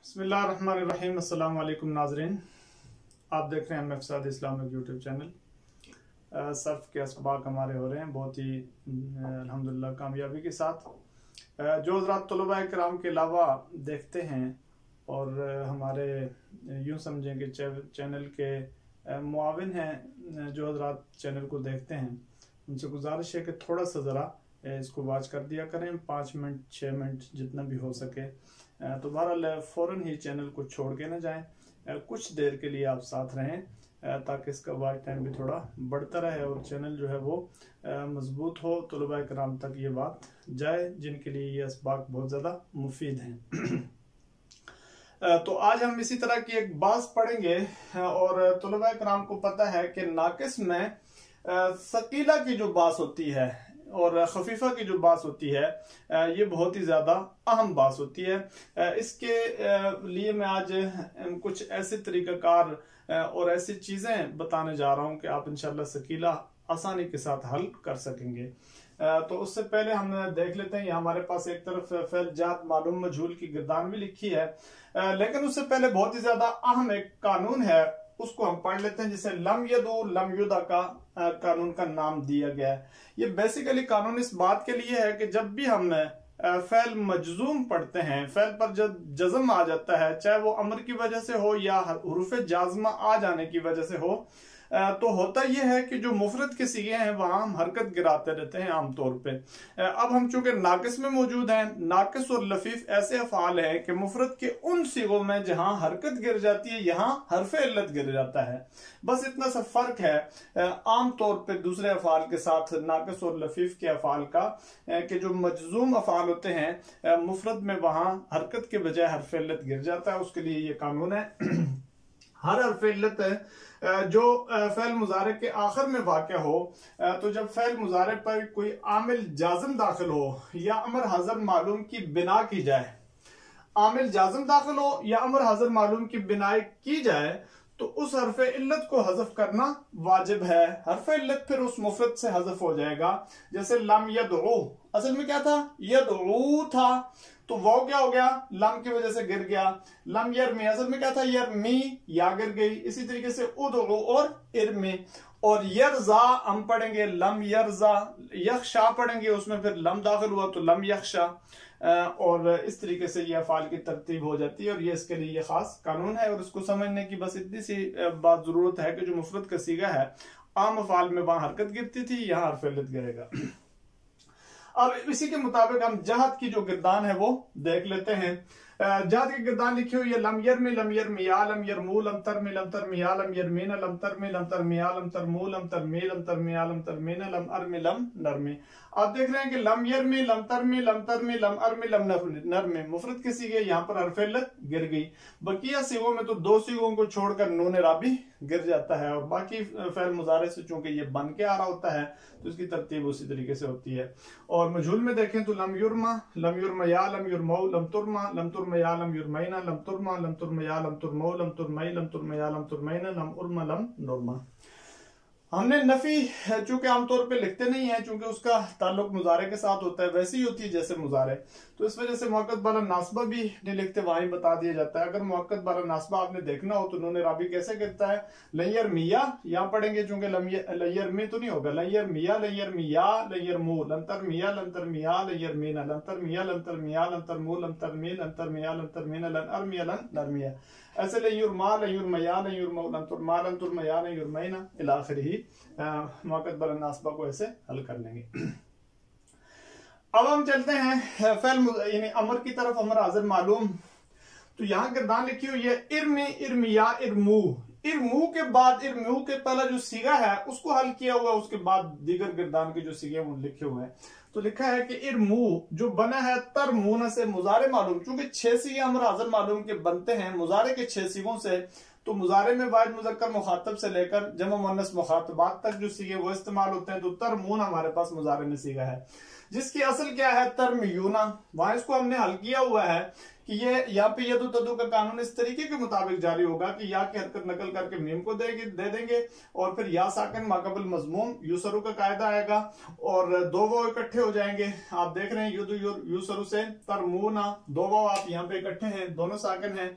बिस्मिल्लाहिर्रहमानिर्रहीम। अस्सलाम वालेकुम नाजरीन, आप देख रहे हैं MF Islamic YouTube channel. Surf के असबाक हमारे हो रहे हैं बहुत ही अल्हम्दुलिल्लाह कामयाबी के साथ। जो हज़रात तलबा इकराम के अलावा देखते हैं और हमारे यूँ समझें कि चैनल के मुआविन हैं, जो हज़रात चैनल को देखते हैं, उनसे गुजारिश है कि थोड़ा सा ज़रा इसको वॉच कर दिया करें, 5 मिनट 6 मिनट जितना भी हो सके। तो बहरहाल फ़ौरन ही चैनल को छोड़ के ना जाएं, कुछ देर के लिए आप साथ रहें ताकि इसका वॉच टाइम भी थोड़ा बढ़ता रहे और चैनल जो है वो मजबूत हो, तलबा कराम तक ये बात जाए जिनके लिए ये असबाक बहुत ज़्यादा मुफीद हैं। तो आज हम इसी तरह की एक बात पढ़ेंगे और तलबा कराम को पता है कि नाकिस में सकीला की जो बात होती है और खफीफा की जो बात होती है, ये बहुत ही ज़्यादा अहम बात होती है। इसके लिए मैं आज कुछ ऐसे तरीक़ाकार और ऐसी चीज़ें बताने जा रहा हूँ कि आप इंशाल्लाह सकीला आसानी के साथ हल कर सकेंगे। तो उससे पहले हम देख लेते हैं, हमारे पास एक तरफ फ़ेल जात मालूम मजहूल की गिरदान भी लिखी है, लेकिन उससे पहले बहुत ही ज़्यादा अहम एक कानून है, उसको हम पढ़ लेते हैं, जिसे लम यदू लम युदा का कानून का नाम दिया गया है। ये बेसिकली कानून इस बात के लिए है कि जब भी हम फ़ेल मजजूम पढ़ते हैं, फ़ेल पर जब जज़म आ जाता है, चाहे वो अमर की वजह से हो या हुरूफ जाज़मा आ जाने की वजह से हो, तो होता यह है कि जो मुफरद के सीगे हैं वहां हम हरकत गिराते रहते हैं आमतौर पे। अब हम चूंकि नाकिस में मौजूद हैं, नाकिस और लफीफ ऐसे अफ़आल हैं कि मुफरद के उन सीगों में जहां हरकत गिर जाती है यहाँ हरफ इल्लत गिर जाता है। बस इतना सा फर्क है आमतौर पे दूसरे अफ़आल के साथ, नाकिस और लफीफ के अफ़आल का, कि जो मजजूम अफ़आल होते हैं मुफरद में वहां हरकत के बजाय हरफ इल्लत गिर जाता है। उसके लिए ये कानून है। हर हरफ इल्लत जो फ़ेल मुजारे के आखिर में वाक़या हो, तो जब फ़ेल मुजारे पर कोई आमिल जाज़म दाखिल हो या अमर हज़र मालूम की बिना की जाए, आमिल जाज़म दाखिल हो या अमर हज़र मालूम की बिनाई की जाए, तो उस हरफ इल्लत को हज़फ करना वाजिब है। हरफ इल्लत फिर उस मुफरद से हज़फ हो जाएगा। जैसे लम यदऊ, असल में क्या था, यदऊ था, तो वो क्या हो गया, लम की वजह से गिर गया। लम यरमी, असल में क्या था, यरमी, या गिर गई। इसी तरीके से उदउ और इरमी। और यरजा हम पढ़ेंगे लम यरजा, यख्शा पढ़ेंगे उसमें फिर लम दाखिल हुआ तो लम यख्शा, और इस तरीके से ये अफ़ाल की तरतीब हो जाती है और ये इसके लिए ये खास कानून है। और इसको समझने की बस इतनी सी बात जरूरत है कि जो मुफरद का सीगा है आम अफ़ाल में वहां हरकत गिरती थी, यहाँ हरफ इल्लत गिरेगा। अब इसी के मुताबिक हम जहद की जो गिरदान है वो देख लेते हैं। जहद की गिरदान लिखी हुई है, लम यरमी लम यरमिया लम यरमू लम तरमी लम तरमिया लम यरमीना लम तरमी लम तरमिया लम तरमू लम तरमी लम तरमिया लम तरमीना लम अरमी लम नरमी। आप देख रहे हैं कि लम यरमी लम तरमी लम तरमी लम अरमी लम नरमी मुफरद की सीगे, यहाँ पर हरफ इल्लत गिर गई। बकिया सीगों में तो 2 सीगों को छोड़कर नून राबी गिर जाता है और बाकी फ़ेल मुजारे से चूंकि ये बन के आ रहा होता है तो इसकी तरतीब उसी तरीके से होती है। और मजहूल में देखें तो लम युरमा या लम युरमऊ लम तुरमा लम तुरमा या लम युरमैना लम तुरमा लम तुरमा या लम तुरमऊ लम तुरमई लम तुरमा या लम तुरमैना लम उरमा लम नुरमा। हमने नफी चूंकि आमतौर पे लिखते नहीं है, चूंकि उसका ताल्लुक मुजारे के साथ होता है, वैसी ही होती है जैसे मुजारे, तो इस वजह से मुअक्कद वाला नासबा भी नहीं लिखते, वहां ही बता दिया जाता है। अगर मुअक्कद वाला नासबा आपने देखना हो तो नून राबी कैसे गिरता है, लैयर मिया, यहाँ पढ़ेंगे चूंकि लैयर में तो नहीं होगा, लैयर मिया लैयर मिया लैयर मू लंतर मिया लंतर मिया लैयर मीना लंतर मिया लंतर मिया लंतर मू लंतर मी लंतर मिया लंतर मीना लन अरमिया लन नरमिया। ऐसे लयुरमा लयुरमया लयुरमऊ लंतुरमा लंतुरमया लयुरमैना इला आखिरी मुअक्कद वाला नासबा को ऐसे हल कर लेंगे। अब हम चलते हैं फ़ेल यानी अमर की तरफ, अमर हाजिर मालूम। तो यहाँ गिरदान लिखी हुई है, इरमी इरमिया इरमू। इरमू के बाद, इरमू के पहला जो सीगा है उसको हल किया हुआ, उसके बाद दीगर गिरदान के जो सीगे वो लिखे हुए हैं। तो लिखा है कि इरमू जो बना है तरमून से मुजारे मालूम, चूंकि 6 सीगे अमर हाजिर मालूम के बनते हैं मुजारे के 6 सीगों से, तो मुजारे में वाहिद मुज़क्कर मुखातब से लेकर जमा मुअन्नस मुखातबात तक जो सीगे वो इस्तेमाल होते हैं। तो तरमून हमारे पास मुजारे में सीगा है, जिसकी असल क्या है, तरमयूना। वहां इसको हमने हल किया हुआ है कि ये यहाँ पे यदु तदु का कानून इस तरीके के मुताबिक जारी होगा कि या की हरकत नकल करके मीम को दे देंगे और फिर या साकिन माकबल मजमूम यूसरु का कायदा आएगा और दो वो इकट्ठे हो जाएंगे। आप देख रहे हैं युदु यूसरु से तरमूना, दो वो आप यहाँ पे इकट्ठे हैं, दोनों साकिन हैं,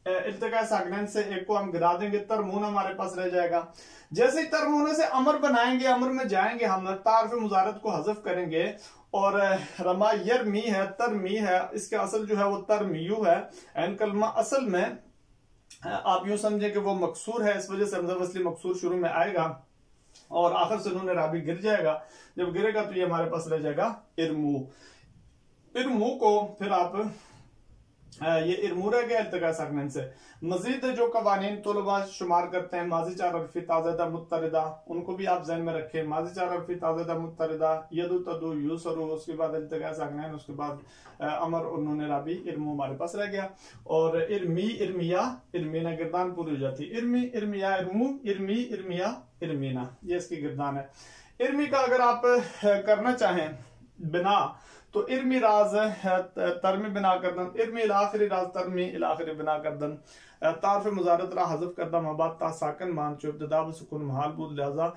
इल्तिका साकिनैन से एक को हम गिरा देंगे, तरमून हमारे पास रह जाएगा। जैसे ही तरमून से अमर बनाएंगे, अमर में जाएंगे, हम तारफ मुजारत को हज़फ करेंगे और रमा यरमी है, तरमी है, इसका असल जो है वो तरमीयू है। एन कलमा असल में आप यूं समझे कि वो मकसूर है, इस वजह से हमजा वस्ली मकसूर शुरू में आएगा और आखिर से नून राबी गिर जाएगा। जब गिरेगा तो ये हमारे पास रह जाएगा इरमू। इरमू को फिर आप ये इरमू रह गया इल्तिका साकिनैन से। मजीद जो कवानीन तलबा शुमार करते हैं माजी चार अरफी ताज़दा मुत्तरिदा, उनको भी आप जहन में रखें। माजी चार अरफी ताज़दा मुत्तरिदा, यदु तदु यूसरु, उसके बाद इल्तिका साकिनैन, उसके बाद अमर और नून राबी, इरमू हमारे पास रह गया। और इरमी इरमिया इरमीना गिरदान पूरी हो जाती है। इरमी इरमिया इरमू, इरमी इरमिया इरमीना, ये इसकी गिरदान है। इरमी का अगर आप करना चाहें बिना तो इरमी राज तरमी बिना करदन, इरमी इलाखरी राज तरमी इलाखरी बिना करदन, तारफ मुजारत रा हज़फ करदा मबाद ता साकन मान चो इब्तिदा ब सुकून महाल बुद लिहाजा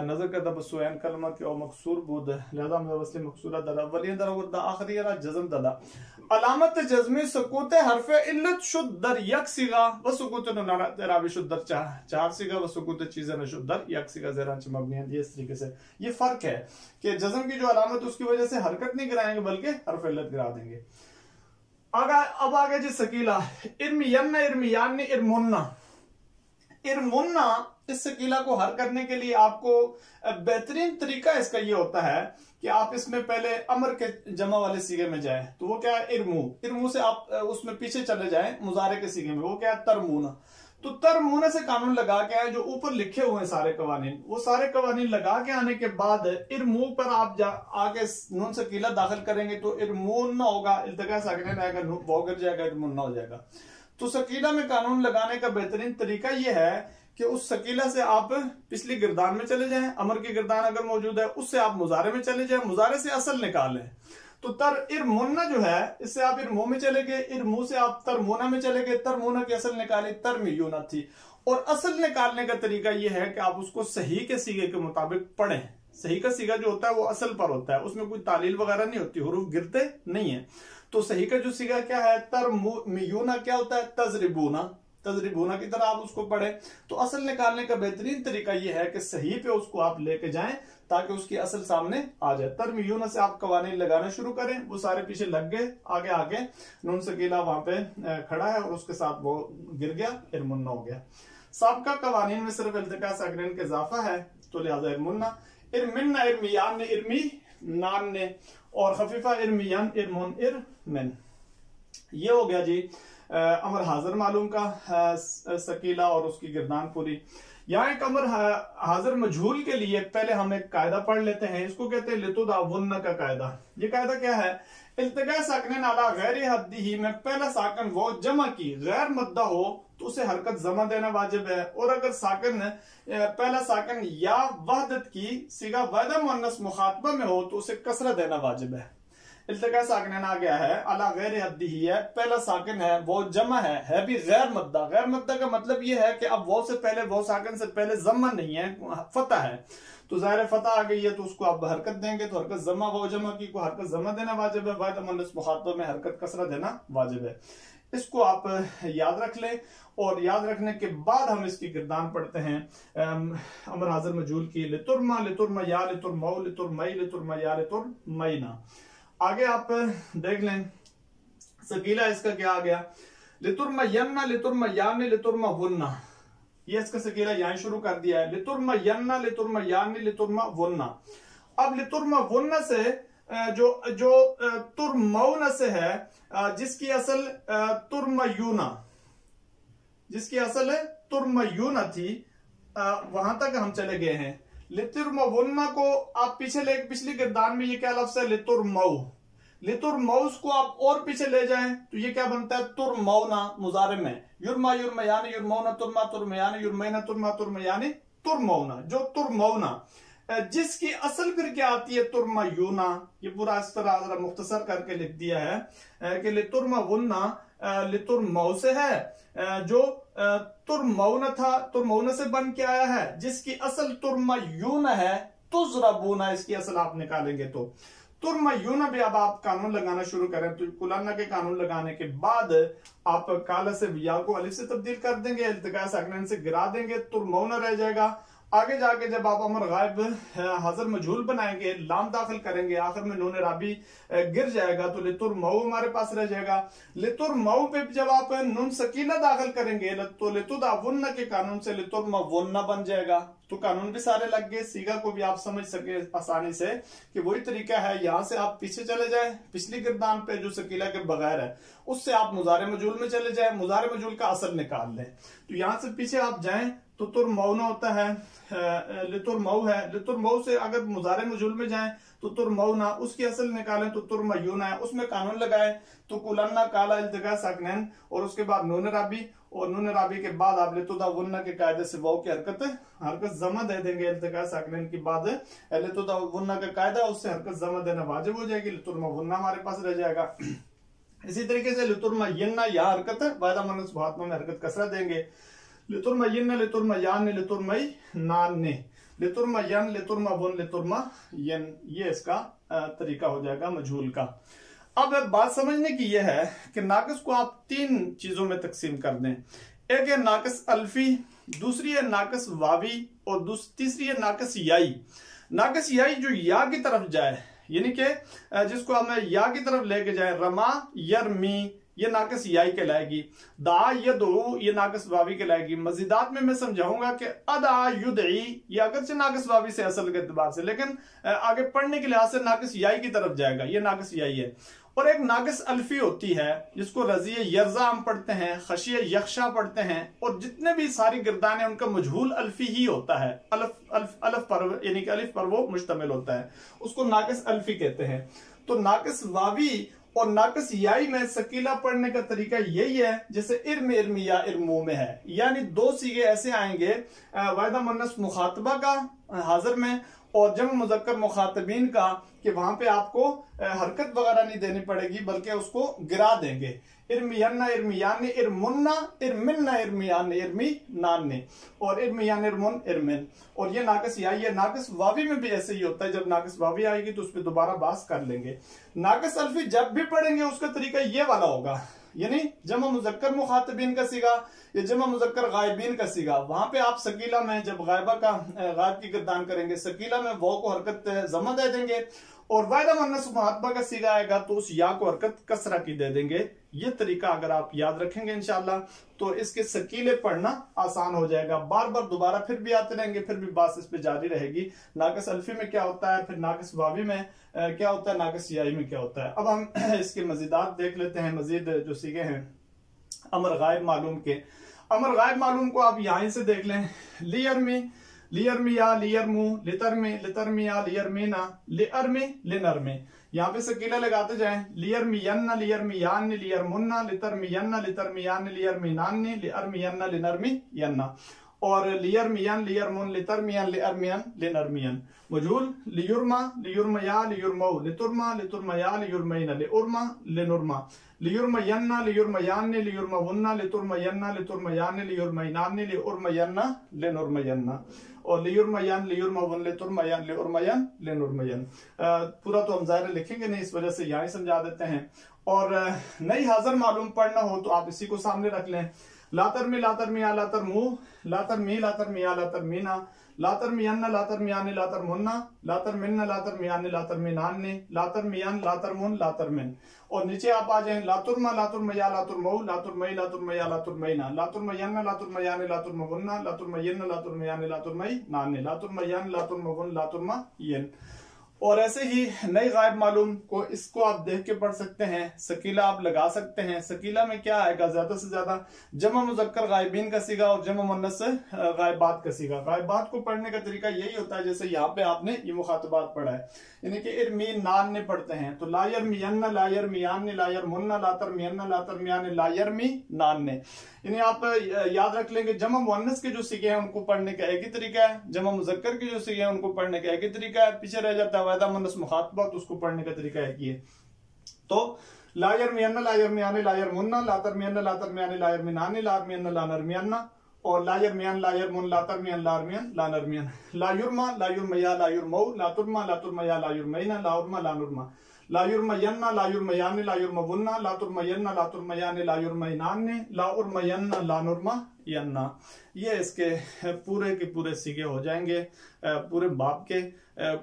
नजर करदा बसुएन कलमा के ओ मकसूर बुद लिहाजा मुवस्सिल मकसूरा दला वलियन दरा वरदा आखिरी रा जज़म दला। अलामत जज़मी सुकूत हरफ इल्लत शुद्दर यक सिगा व सुकूत राबी शुद्दर चार सिगा व सुकूत चीज़ें न शुद्दर यक सिगा ज़रा च मबनी है। इस तरीके से ये फर्क है कि जज़म की जो अलामत उसकी वजह से हरकत नहीं गिराएंगे बल्कि हरफ इल्लत गिरा देंगे। अब आगे जी सकीला इरमियन्ना इरमियान इरमुन्ना। इरमुन्ना इस सकीला को हर करने के लिए आपको बेहतरीन तरीका इसका ये होता है कि आप इसमें पहले अमर के जमा वाले सीगे में जाएं। तो वो क्या है इरमू, इरमू से आप उसमें पीछे चले जाएं मुजारे के सीगे में, वो क्या है तरमूना। तो तरमूना से कानून लगा के आए, जो ऊपर लिखे हुए हैं सारे कवानीन, वो सारे कवानीन लगा के आने के बाद इरमू पर आप आगे नून सकीला दाखिल करेंगे तो इरमुन्ना होगा, इल्तिका साकिनैन आएगा, वो गिर जाएगा, इरमुन्ना हो जाएगा। तो सकीला में कानून लगाने का बेहतरीन तरीका यह है कि उस सकीला से आप पिछली गिरदान में चले जाएं, अमर की गिरदान अगर मौजूद है उससे आप मुजारे में चले जाएं, मुजारे से असल निकाल लें। तो तर इरमुन्ना जो है इससे आप इरमू में चले गए, इरमू से आप तरमुना में चले गए, तरमुना की असल निकाली तरमीयूना थी। और असल निकालने का तरीका यह है कि आप उसको सही के सीगे के मुताबिक पढ़ें। सही का सीगा जो होता है वो असल पर होता है, उसमें कोई तालील वगैरह नहीं होती, हुरूफ गिरते नहीं है। तो सही का जो सीगा क्या है तरमीयूना क्या होता है तजरिबूना, तजरिबूना की तरह आप उसको पढ़े। तो असल निकालने का बेहतरीन तरीका यह है कि सही पे उसको आप लेके जाएं ताकि उसकी असल सामने आ जाए। तरमीयूना से आप कवानीन लगाना शुरू करें, वो सारे पीछे लग गए, आगे आगे नून सकीला वहां पे खड़ा है और उसके साथ वो गिर गया, इरमुन्ना हो गया। साबका कवानीन में सिर्फ इल्तिका साकिनैन का इजाफा है तो लिहाजा इरमुन्ना। इरमिन्ना इरमियान ने इरमी नान ने, और खफीफा इरमियन इरमुन इरमिन। ये हो गया जी अमर हाजिर मालूम का सकीला और उसकी गिरदान पूरी। यहाँ एक अमर हाजिर मजहूल के लिए पहले हम एक कायदा पढ़ लेते हैं, इसको कहते हैं लितुदावुन्ना का कायदा। ये कायदा क्या है? इल्तिका साकिनैन अला गैर हद्दिही में पहला साकिन वो जमा की गैर मद्दा हो तो उसे हरकत जमा देना वाजिब है, और अगर साकिन पहला साकिन या वहदत की सिगा वाहिदा मुअन्नस मुखातबा में हो तो उसे कसरा देना वाजिब है। इल्तिका साकिनैन आ गया है अला गैर हद्दिही है, पहला साकिन है वो जमा है भी गैर मद्दा। गैर मद्दा का मतलब ये है कि अब वो से पहले, वो साकिन से पहले जमा नहीं है, फतह है। तो जाहिर फतह आ गई है तो उसको आप हरकत देंगे तो हरकत जमा, वो जमा की को हरकत जमा देना वाजिब है, वाहिदा मुअन्नस मुखातबा में हरकत कसरा देना वाजिब है। इसको आप याद रख लें, और याद रखने के बाद हम इसकी गिरदान पढ़ते हैं अमर हाजिर मजहूल की। लितुरमा लितुरमा या लितुरमऊ लितुरमई लितुरमा या लितुरमईना। आगे आप देख लें सकीला इसका क्या आ गया, लितुरमा यन्ना लितुरमा यानी लितुरमा वुन्ना। ये इसका सकीला यहां शुरू कर दिया है, लितुरमा यन्ना लितुरमा यानी लितुरमा वुन्ना। अब लितुरमा वुन्ना से जो तुरमऊना से है, जिसकी असल तुरमयूना, जिसकी असल तुरमयूना थी, वहां तक हम चले गए हैं। लितुरमवुन्ना को आप पीछे ले, पिछली गिरदान में ये क्या लफ्ज है लितुरमऊ, लितुरमऊस को आप और पीछे ले जाएं तो ये क्या बनता है तुरमौना मुजारे में, युरमा युरमयानी युरमौना तुरमा तुरमयानी युरमैना तुरमा तुरमयानी तुरमौना। जो तुरमौना जिसकी असल फिर क्या आती है तुरमा यूना। ये पूरा इस तरह जरा मुख्तसर करके लिख दिया है कि लितुरमा वुन्ना लितुरमऊ से है, जो तुरमऊन था, तुरमऊन से बन के आया है, जिसकी असल तुरमा यून है, तुजरबूना इसकी असल आप निकालेंगे तो तुरमा यून भी। अब आप कानून लगाना शुरू करें तो कुलाना के कानून लगाने के बाद आप काला से या को अलिफ से तब्दील कर देंगे, इल्तिका साकिनैन से गिरा देंगे, तुरमऊन रह जाएगा। आगे जाके जब आप अमर गायब हाजिर मजहूल बनाएंगे, लाम दाखिल करेंगे, आखिर में नून राबी गिर जाएगा तो लितुरमऊ हमारे पास रह जाएगा। लितुरमऊ पे जब आप नून सकीला दाखिल करेंगे तो लितुदावुन्ना के कानून से लितुरमवुन्ना बन जाएगा। तो कानून भी सारे लग गए, सीगा को भी आप समझ सके आसानी से कि वही तरीका है। यहां से आप पीछे चले जाए, पिछली गिरदान पे जो सकीला के बगैर है उससे आप मुजारे मजूल में चले जाए, मुजारे मजूल का असल निकाल लें। तो यहां से पीछे आप जाएं तो तुरमऊना होता है, लितुरमऊ है, लितुरमऊ से अगर मुजारे मजूल में जाएं तो तुरमऊना, उसकी असल निकालें तो तुरमयूना है, उसमें कानून लगाए तो कुलन्ना काला इल्तिका साकिनैन और उसके बाद नून राबी, और नून राबी के बाद आप लितुदावुन्ना के कायदे से वाव की हरकत जमा दे देंगे इल्तिका साकिनैन के बाद। लितुदावुन्ना का कायदा उससे हरकत जमा देना वाजिब हो जाएगी, लितुरमवुन्ना हमारे पास रह जाएगा। इसी तरीके से लितुरमय्यन्ना या हरकत है, वायदा मनस मुहात्मा में हरकत कसरा देंगे। लितुरमय्यन्ना लितुरमयान लितुरमयनान लितुरमयन लितुरमवुन लितुरमयन, ये इसका तरीका हो जाएगा मजहूल का। अब बात समझने की यह है कि नाकिस को आप तीन चीजों में तकसीम कर दें। एक है नाकिस अल्फी, दूसरी है नाकिस वावी और तीसरी है नाकिस याई। नाकिस याई जो या की तरफ जाए, यानी कि जिसको हमें या की तरफ लेके जाए, रमा यरमी, ये नाकिस याई कहलाएगी। दा यदउ, ये नाकिस वावी कहलाएगी। मजीदात में मैं समझाऊंगा कि अदा युदई, ये अगरचे नाकिस वावी से असल के एतबार से, लेकिन आगे पढ़ने के लिहाज से नाकिस याई की तरफ जाएगा, ये नाकिस याई है। और एक नाकिस अल्फी होती है जिसको रजिय यर्जा हम पढ़ते हैं, खशिय यख्शा पढ़ते हैं, और जितने भी सारी गिरदान है उनका मजहूल अल्फी ही होता है, अलफ पर यानी कि अलिफ पर वो मुश्तमिल होता है, उसको नाकिस अल्फी कहते हैं। तो नाकिस वावी और नाकिस याई में सकीला पढ़ने का तरीका यही है जैसे इर्म इर्मी या इर्मू में है, यानी दो सीगे ऐसे आएंगे वायदा मुन्नस मुखातबा का हाजिर में और जम मुजक्कर मुखातबीन का, कि वहां पे आपको हरकत वगैरह नहीं देनी पड़ेगी बल्कि उसको गिरा देंगे। इर्मियन्ना इर्मियान इर्मुन्ना इर्मिन्ना इर्मियान इर्मिनान ने, और इर्मियान इर्मुन इर्मिन। और ये नाकिस याई है। नाकिस वावी में भी ऐसे ही होता है, जब नाकिस वावी आएगी तो उस पर दोबारा बात कर लेंगे। नाकिस अल्फी जब भी पढ़ेंगे उसका तरीका ये वाला होगा, यानी जमा मुजक्कर मुखातबीन का सीगा या जमा मुजक्कर गायबीन का सीगा, वहां पे आप सकीला में जब गायबा का गायब की गिरदान करेंगे, सकीला में वो को हरकत जमा दे देंगे, और वायदा मुन्नस मुहातबा का सीगा आएगा तो उस या को हरकत कसरा की दे देंगे। ये तरीका अगर आप याद रखेंगे इंशाल्लाह तो इसके सकीले पढ़ना आसान हो जाएगा। बार बार दोबारा फिर भी आते रहेंगे, फिर भी बात इस पे जारी रहेगी। नाकिस अल्फी में क्या होता है, फिर नाकिस वावी में क्या होता है, नाकिस याई में क्या होता है। अब हम इसके मजीदात देख लेते हैं। मजीद जो सीगे हैं अमर गायब मालूम के, अमर गायब मालूम को आप यहीं से देख लें। लियरमी लियरमिया लियरमू लितरमी लितरमिया लियरमीना लियरमी लिनरमी, यहाँ पे सकीला लगाते जाएं। लियरमियन्ना लियरमियान लियरमुन्ना लितरमियन्ना लितरमियान लियरमीनान लियरमियन्ना लिनरमियन्ना, और लियरमियन लियरमुन लितरमियन लियरमियन लिनरमियन। मजहूल लियुरमा लियुरमया लियुरमऊ लितुरमा लितुरमया लियुरमैना लिउरमा लिनुरमा लियुरमयन्ना लियुरमयान लियुरमवुन्ना लितुरमयन्ना लितुरमयान लियुरमैनान लिउरमयन्ना लिनुरमयन्ना, और लियुरमयन लियुरमवुन लितुरमयन लिउरमयन लिनुरमयन। पूरा तो हम ज़ाहिर लिखेंगे नहीं, इस वजह से यहाँ ही समझा देते हैं। और नई हाजिर मालूम पढ़ना हो तो आप इसी को सामने रख लें। लातरमी लातरमिया लातरमू लातरमी लातरमिया लातरमीना लातरमियन्ना लातरमियान लातरमुन्ना लातरमिन्ना लातरमियान लातरमीनान लातरमियन लातरमुन लातरमिन, और नीचे आप आ जाएं। लातुरमा लातुरमया लातुरमऊ लातुरमई लातुरमया लातुरमईना लातुरमयन्ना लातुरमयान लातुरमवुन्ना लातुरमयन्ना लातुरमयान लातुरमईनान लातुरमयन लातुरमवुन लातुरमयन। और ऐसे ही नई गायब मालूम को इसको आप देख के पढ़ सकते हैं, सकीला आप लगा सकते हैं। सकीला में क्या आएगा, ज्यादा से ज्यादा जमा मुजक्कर गायबीन का सीगा और जमा मुन्नस गायबात का सीगा। गायबात को पढ़ने का तरीका यही होता है जैसे यहाँ पे आपने ये मुखातबात पढ़ा है, यानी कि इरमीन नान ने पढ़ते हैं तो लायर मियन्ना लायर मियान ने लायर मुन्ना लातर मियन्ना लातर मियान ने लायर मी नान ने। यानी आप याद रख लेंगे जमा मुअन्नस के जो सीगे हैं उनको पढ़ने का एक ही तरीका है, जमा मुजक्कर के जो सीगे हैं उनको पढ़ने का एक ही तरीका है। पीछे रह जाता है वायदा मुन्नस मुखातबा, तो उसको पढ़ने का तरीका एक ही है। तो लायर मियन्ना लायर मियाने लायर मुन्ना लातर मियन्ना लातर मियाने लायर मिनाने लार मियन्ना लानर मियन्ना और लायर मियान लायर मुन लातर मियन लार मियन लानर मियन। लायुरमा लायुरमया लायुरमऊ लातुरमा लातुरमया लायुरमैना लाउरमा लानुरमा लायुरमयन्ना लायुरमयाने लायुरमवुन्ना लातुरमयन्ना लातुरमयाने लायुरमैनाने लाउरमयन्ना लानुरमा यन्ना। ये इसके पूरे के पूरे सीगे हो जाएंगे पूरे बाप के।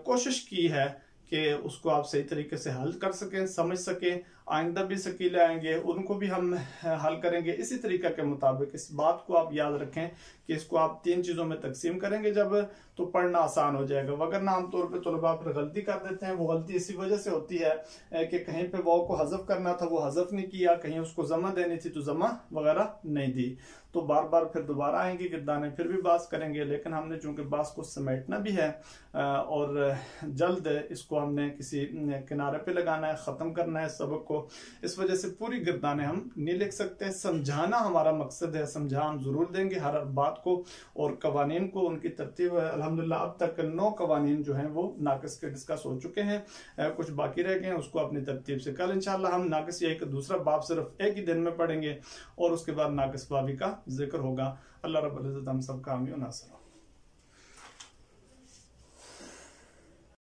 कोशिश की है कि उसको आप सही तरीके से हल कर सकें, समझ सकें। आइंदा भी सकीले आएंगे उनको भी हम हल करेंगे इसी तरीके के मुताबिक। इस बात को आप याद रखें कि इसको आप 3 चीजों में तकसीम करेंगे जब, तो पढ़ना आसान हो जाएगा। वगरना आमतौर पे तलबा पर गलती कर देते हैं। वो गलती इसी वजह से होती है कि कहीं पे वाव को हजफ करना था वो हजफ नहीं किया, कहीं उसको जमा देनी थी तो जमा वगैरह नहीं दी, तो बार बार फिर दोबारा आएंगे गिरदाने, फिर भी बात करेंगे। लेकिन हमने चूंकि बात को समेटना भी है और जल्द इसको हमने किसी किनारे पे लगाना है, खत्म करना है सबक को, इस वजह से पूरी गिरदाने हम नहीं लिख सकते। समझाना हमारा मकसद है, समझा हम जरूर देंगे हर बात को। और कवानीन को उनकी तरतीब अल्हम्दुलिल्लाह अब तक 9 कवानीन जो हैं वो नाकिस के डिस्कस हो चुके हैं, कुछ बाकी रह गए हैं, उसको अपनी तरतीब से कल इंशाल्लाह हम नाकिस एक दूसरा बाब सिर्फ एक ही दिन में पढ़ेंगे और उसके बाद नाकिस बाबी का जिक्र होगा। अल्लाह रब्बुल इज्जत हम सब का आमीन नासिर।